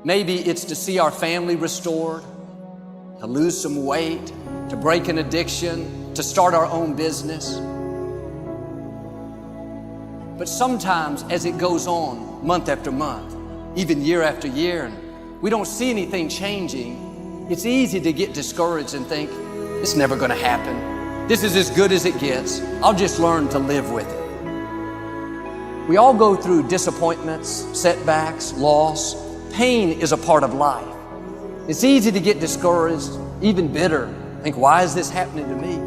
Maybe it's to see our family restored, to lose some weight, to break an addiction, to start our own business. But sometimes as it goes on, month after month, even year after year, and we don't see anything changing, it's easy to get discouraged and think, it's never gonna happen. This is as good as it gets. I'll just learn to live with it. We all go through disappointments, setbacks, loss. Pain is a part of life. It's easy to get discouraged, even bitter. Think, why is this happening to me?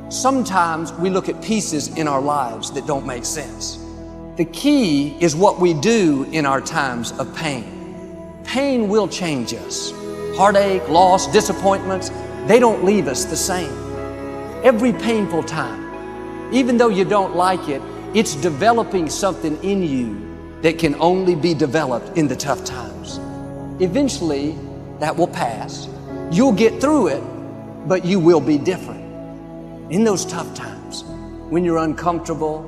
Sometimes we look at pieces in our lives that don't make sense. The key is what we do in our times of pain. Pain will change us. Heartache, loss, disappointments, they don't leave us the same. Every painful time, even though you don't like it, it's developing something in you that can only be developed in the tough times. Eventually, that will pass. You'll get through it, but you will be different. In those tough times, when you're uncomfortable,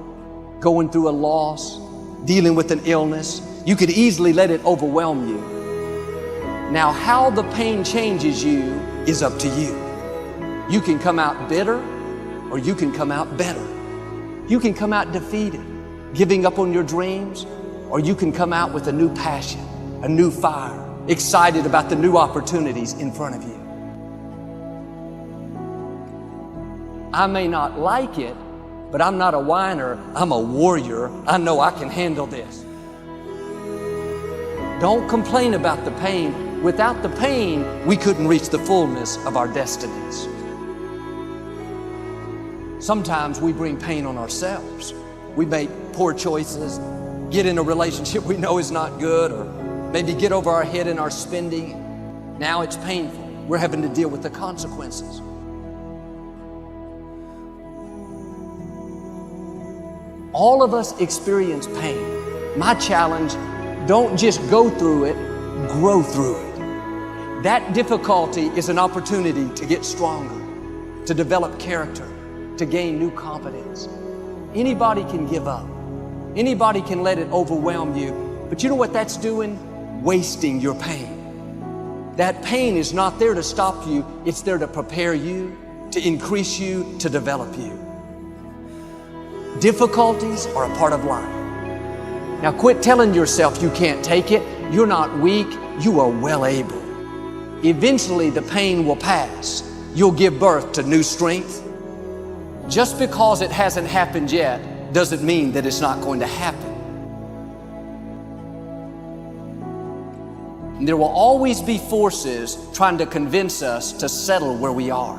going through a loss, dealing with an illness, you could easily let it overwhelm you. Now, how the pain changes you is up to you. You can come out bitter, or you can come out better. You can come out defeated, giving up on your dreams, or you can come out with a new passion, a new fire, excited about the new opportunities in front of you. I may not like it, but I'm not a whiner, I'm a warrior. I know I can handle this. Don't complain about the pain. Without the pain, we couldn't reach the fullness of our destinies. Sometimes we bring pain on ourselves. We make poor choices, get in a relationship we know is not good, or maybe get over our head in our spending. Now it's painful. We're having to deal with the consequences. All of us experience pain. My challenge, don't just go through it, grow through it. That difficulty is an opportunity to get stronger, to develop character, to gain new confidence. Anybody can give up. Anybody can let it overwhelm you. But you know what that's doing? Wasting your pain. That pain is not there to stop you. It's there to prepare you, to increase you, to develop you. Difficulties are a part of life. Now quit telling yourself you can't take it. You're not weak. You are well able. Eventually the pain will pass. You'll give birth to new strength. Just because it hasn't happened yet doesn't mean that it's not going to happen. And there will always be forces trying to convince us to settle where we are.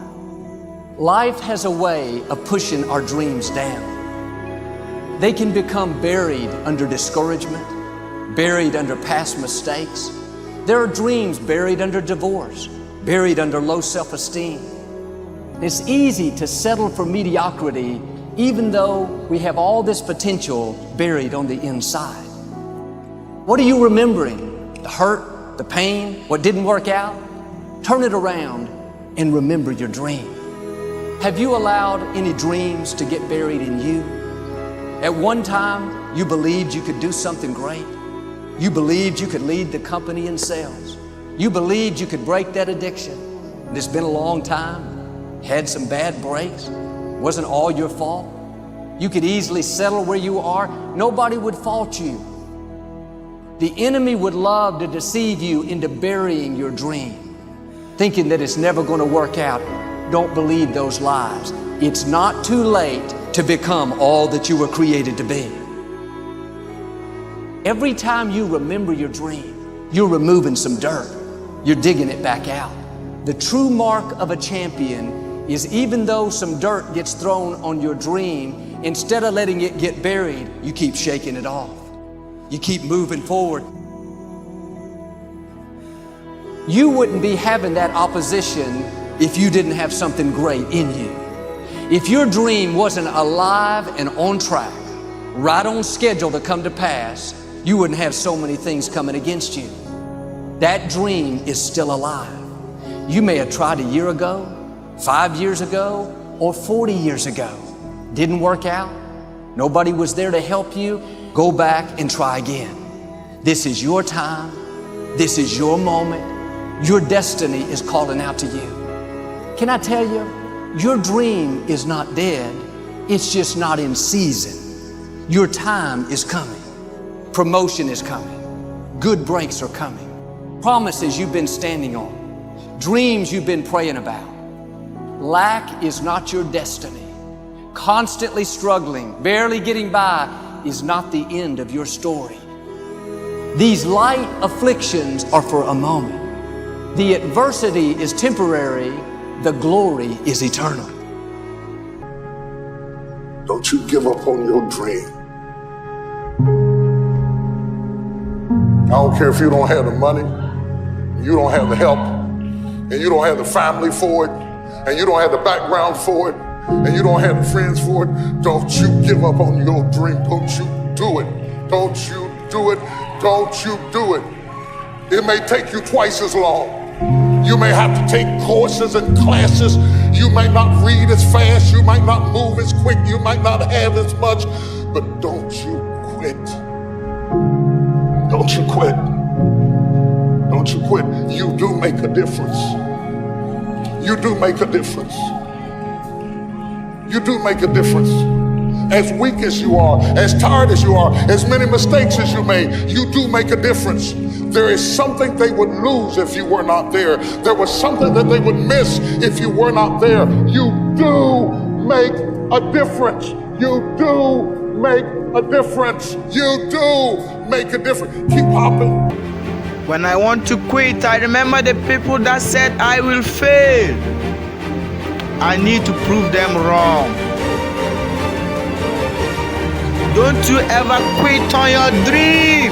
Life has a way of pushing our dreams down. They can become buried under discouragement, buried under past mistakes. There are dreams buried under divorce, buried under low self-esteem. It's easy to settle for mediocrity even though we have all this potential buried on the inside. What are you remembering? The hurt, the pain, what didn't work out? Turn it around and remember your dream. Have you allowed any dreams to get buried in you? At one time, you believed you could do something great. You believed you could lead the company in sales. You believed you could break that addiction. And it's been a long time. Had some bad breaks. Wasn't all your fault. You could easily settle where you are. Nobody would fault you. The enemy would love to deceive you into burying your dream, thinking that it's never going to work out. Don't believe those lies. It's not too late to become all that you were created to be. Every time you remember your dream, you're removing some dirt. You're digging it back out. The true mark of a champion is even though some dirt gets thrown on your dream, instead of letting it get buried, you keep shaking it off. You keep moving forward. You wouldn't be having that opposition if you didn't have something great in you. If your dream wasn't alive and on track, right on schedule to come to pass, you wouldn't have so many things coming against you. That dream is still alive. You may have tried a year ago, 5 years ago, or 40 years ago. Didn't work out. Nobody was there to help you. Go back and try again. This is your time. This is your moment. Your destiny is calling out to you. Can I tell you, your dream is not dead. It's just not in season. Your time is coming. Promotion is coming. Good breaks are coming. Promises you've been standing on. Dreams you've been praying about. Lack is not your destiny. Constantly struggling, barely getting by is not the end of your story. These light afflictions are for a moment. The adversity is temporary. The glory is eternal. Don't you give up on your dream. I don't care if you don't have the money, you don't have the help, and you don't have the family for it, and you don't have the background for it, and you don't have the friends for it. Don't you give up on your dream. Don't you do it. Don't you do it. Don't you do it. It may take you twice as long. You may have to take courses and classes. You might not read as fast. You might not move as quick. You might not have as much. But don't you quit. Don't you quit. Don't you quit. You do make a difference. You do make a difference. You do make a difference. As weak as you are, as tired as you are, as many mistakes as you made, you do make a difference. There is something they would lose if you were not there. There was something that they would miss if you were not there. You do make a difference. You do make a difference. You do make a difference. Keep hopping. When I want to quit, I remember the people that said I will fail. I need to prove them wrong. Don't you ever quit on your dream.